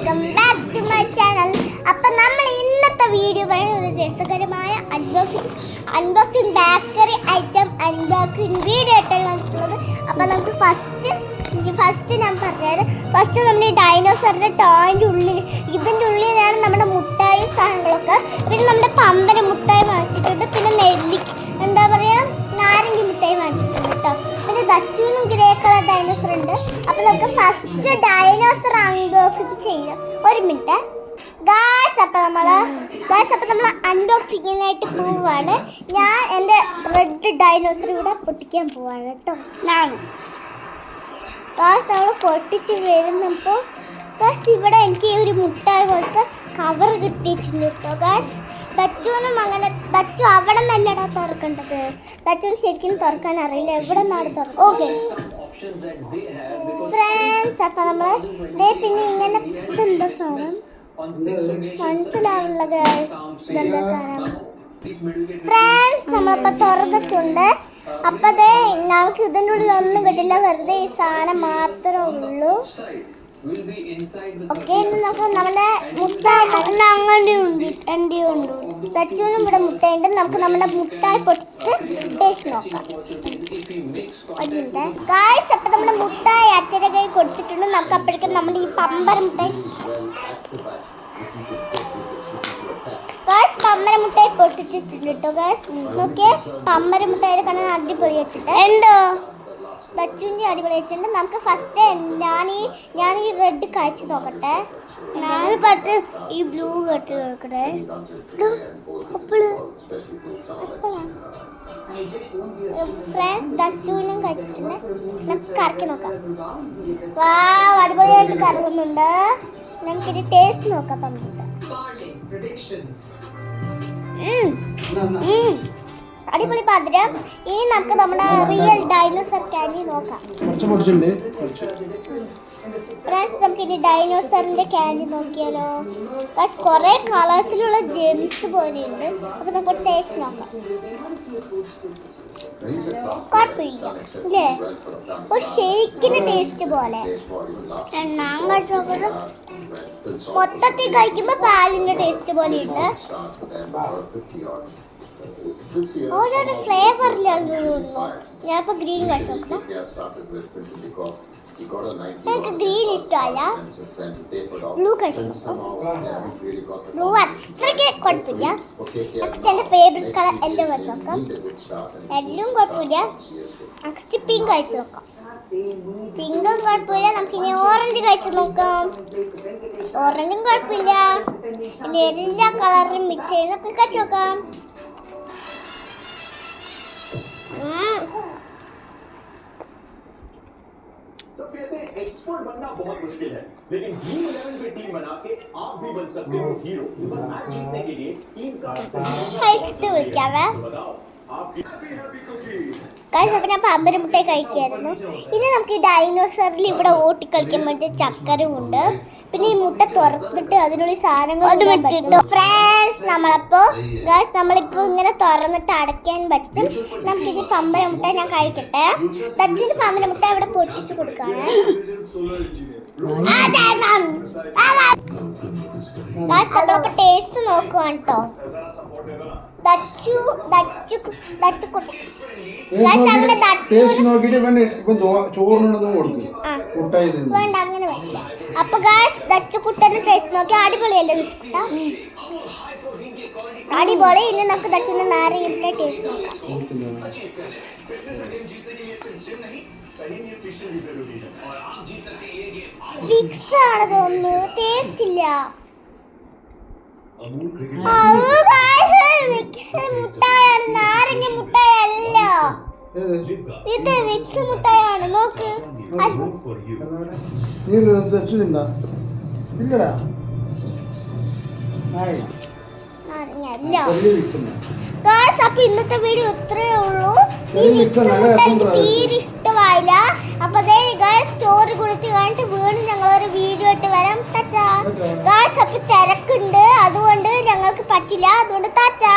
Welcome back to my channel. അപ്പം നമ്മൾ ഇന്നത്തെ വീഡിയോ ഒരു രസകരമായ unboxing bakery item unboxing video ആയിട്ടാണ് വന്നിട്ടുള്ളത്. അപ്പം നമുക്ക് ഫസ്റ്റ് ഞാൻ പറഞ്ഞുതരാം. ഫസ്റ്റ് നമ്മുടെ ഈ ഡൈനോസറിൻ്റെ ടോയിൻ്റെ ഉള്ളിൽ ഇതിൻ്റെ ഉള്ളിലാണ് നമ്മുടെ മുട്ടായി സാധനങ്ങളൊക്കെ. പിന്നെ നമ്മുടെ പമ്പര മുട്ടായി വാങ്ങിച്ചിട്ടുണ്ട്. പിന്നെ എന്താ പറയുക നാരങ്ങി മുട്ടായി വാങ്ങിച്ചിട്ടുണ്ട് കേട്ടോ. പിന്നെ ദച്ചുവിനും ഗ്രേ കളർ ഡൈനോസർ ഉണ്ട്. അപ്പം നമുക്ക് ഫസ്റ്റ് ഡൈനോസർ അൺബോക്സിങ് ചെയ്യാം. ഒരു മിനിറ്റ് ഗായ്സ്. അപ്പം നമ്മൾ അൺബോക്സിങ്ങിനായിട്ട് പോവാണ്. ഞാൻ എൻ്റെ റെഡ് ഡൈനോസർ ഇവിടെ പൊട്ടിക്കാൻ പോവാണ് കേട്ടോ. ഗായ്സ് നമ്മൾ പൊട്ടിച്ച് വരുന്നപ്പോൾ ഗായ്സ് ഇവിടെ എനിക്ക് ഒരു മുട്ടായി പോലത്തെ കവർ കിട്ടിയിട്ടുണ്ട് കേട്ടോ. ഗായ്സ് ദച്ചുവിനും അങ്ങനെ ദച്ചു അവിടെ നല്ലടാ തുറക്കേണ്ടത്. ദച്ചുവിന് ശരിക്കും തുറക്കാൻ അറിയില്ല. എവിടെ നിന്നാണ് തുറക്കുക? Okay friends. അപ്പം നമ്മൾ പിന്നെ ഇങ്ങനെ ഇതെന്താ സാധനം മനസ്സിലാവുള്ളത് ഇതെന്താ സാധനം ഫ്രണ്ട്സ്. നമ്മളിപ്പോൾ തുറന്നിട്ടുണ്ട്. അപ്പം നമുക്ക് ഇതിൻ്റെ ഉള്ളിൽ ഒന്നും കിട്ടില്ല. വെറുതെ ഈ സാധനം മാത്രമേ ഉള്ളൂ. ഓക്കെ നമുക്ക് നമ്മുടെ മുട്ടായി എൻ്റെ ഉണ്ട്. ദച്ചുവിനും ഇവിടെ മുട്ടയുണ്ട്. നമുക്ക് നമ്മുടെ മുട്ടായി പൊട്ടിച്ചിട്ട് ടേസ്റ്റ് നോക്കാം. ഗായ്സ് അപ്പം നമ്മുടെ മുട്ടായി അച്ഛൻ്റെ കൈ കൊടുത്തിട്ടുണ്ട്. നമുക്ക് അപ്പോഴേക്കും നമ്മുടെ ഈ പമ്പര മുട്ടായി പമ്പര മുട്ടായി പൊട്ടിച്ചിട്ടുണ്ട് കേട്ടോ. ഗായ്സ് നോക്കിയേ പമ്പര മുട്ടായി കാണാൻ അടിപൊളി വെച്ചിട്ട് എന്തോ ദച്ചുവിൻ്റെ അടിപൊളി വെച്ചിട്ടുണ്ട്. നമുക്ക് ഫസ്റ്റ് ഞാൻ ഈ റെഡ് കഴിച്ച് നോക്കട്ടെ. ഞാൻ പത്ത് ഈ ബ്ലൂ കട്ട് നോക്കട്ടെ. ഫ്രണ്ട്സ് ദച്ചുവിനും കഴിച്ചിട്ടുണ്ട്. നമുക്ക് കറക്കി നോക്കാം. വാ അടിപൊളിയായിട്ട് കറങ്ങുന്നുണ്ട്. നമുക്കിത് ടേസ്റ്റ് നോക്കാം. അടിപൊളി പാത്രം. ഇനി നമുക്ക് നമ്മുടെ റിയൽ ഡൈനോസർ ക്യാൻഡി നോക്കാം. ഫ്രണ്ട്സ് നമുക്ക് ഇനി ഡൈനോസറിന്റെ ക്യാൻഡി നോക്കിയാലോ. കുറെ കളേഴ്സിലുള്ള ജെംസ് പോലെയുണ്ട്. അപ്പൊ നമുക്ക് ടേസ്റ്റ് നോക്കാം. കുഴപ്പമില്ല അല്ലേ? ഒരു ഷേക്കിന്റെ ടേസ്റ്റ് പോലെ. മൊത്തത്തിൽ കഴിക്കുമ്പോ പാലിന്റെ ടേസ്റ്റ് പോലെ ഉണ്ട്. ഓരോരോ ഫ്ലേവറിലാണ്. ഞാനിപ്പോ ഗ്രീൻ കഴിച്ചോക്കാം. എനിക്ക് ഗ്രീൻ ഇഷ്ടമല്ല. ബ്ലൂ കഴിച്ചോക്കാം. ബ്ലൂ അത്രയ്ക്ക് കുഴപ്പമില്ല. നെക്സ്റ്റ് എൻ്റെ ഫേവറേറ്റ് കളർ യെല്ലോ കഴിച്ചോക്കാം. യെല്ലും കുഴപ്പമില്ല. നെക്സ്റ്റ് പിങ്ക് കഴിച്ചു നോക്കാം. പിങ്കും കുഴപ്പമില്ല. നമുക്കിനി ഓറഞ്ച് കഴിച്ചു നോക്കാം. ഓറഞ്ചും കുഴപ്പമില്ല. പിന്നെ എല്ലാ കളറും മിക്സ് ചെയ്ത് നമുക്ക് കഴിച്ചു നോക്കാം. एक्सपर्ट बनना बहुत मुश्किल है, लेकिन टीम 11 पे टीम बना के आप भी बन सकते हो हीरो। मैच जीतने के लिए टीम का बताओ आप ഞാൻ പമ്പര മുട്ടായി കഴിക്കായിരുന്നു. ഇനി നമുക്ക് ഈ ഡൈനോസറിൽ ഇവിടെ ഓട്ടി കളിക്കാൻ വേണ്ടി ചക്കരയും ഉണ്ട്. പിന്നെ ഈ മുട്ട തുറന്നിട്ട് അതിനുള്ളിൽ സാധനങ്ങൾ ഫ്രണ്ട്സ്. നമ്മളിപ്പോ ഇങ്ങനെ തുറന്നിട്ട് അടയ്ക്കാൻ പറ്റും. നമുക്കിത് പമ്പര മുട്ട ഞാൻ കഴിക്കട്ടെ. ദച്ചിന് പമ്പര മുട്ട ഇവിടെ പൊട്ടിച്ചു കൊടുക്കാണ്. നമ്മളിപ്പോ ടേസ്റ്റ് നോക്കുവാണ് കേട്ടോ. വേണ്ട അങ്ങനെ വേണ്ട. അപ്പൊ ഗായ്സ് ദച്ചുക്കുട്ടന്റെ ടേസ്റ്റ് നോക്കി അടിപൊളിയല്ലേ? അടിപൊളി. ഇനി നമുക്ക് ദച്ചുവിന്റെ നാരങ്ങ ടേസ്റ്റ് നോക്കാം. വിക്സ് ആണ് തോന്നുന്നു. ടേസ്റ്റ് ഇല്ല. മുട്ടായാണ്, നാരങ്ങ മുട്ടായല്ല. ഇത് വിക്സ് മുട്ടായാണ്. നോക്ക്. അപ്പൊ ഇന്നത്തെ വീഡിയോ ഇത്രയേ ഉള്ളൂ. ഈ വിക്സ് മുട്ടായി തീരെ ഇഷ്ടമായില്ല. അപ്പൊ സ്റ്റോറി കൊടുത്ത് കഴിഞ്ഞിട്ട് വീണ്ടും ഞങ്ങളൊരു വീഡിയോ ഇട്ട് വരാം. തച്ചാ അപ്പൊ തിരക്കുണ്ട്, അതുകൊണ്ട് ഞങ്ങൾക്ക് പറ്റില്ല. അതുകൊണ്ട് താച്ചാ.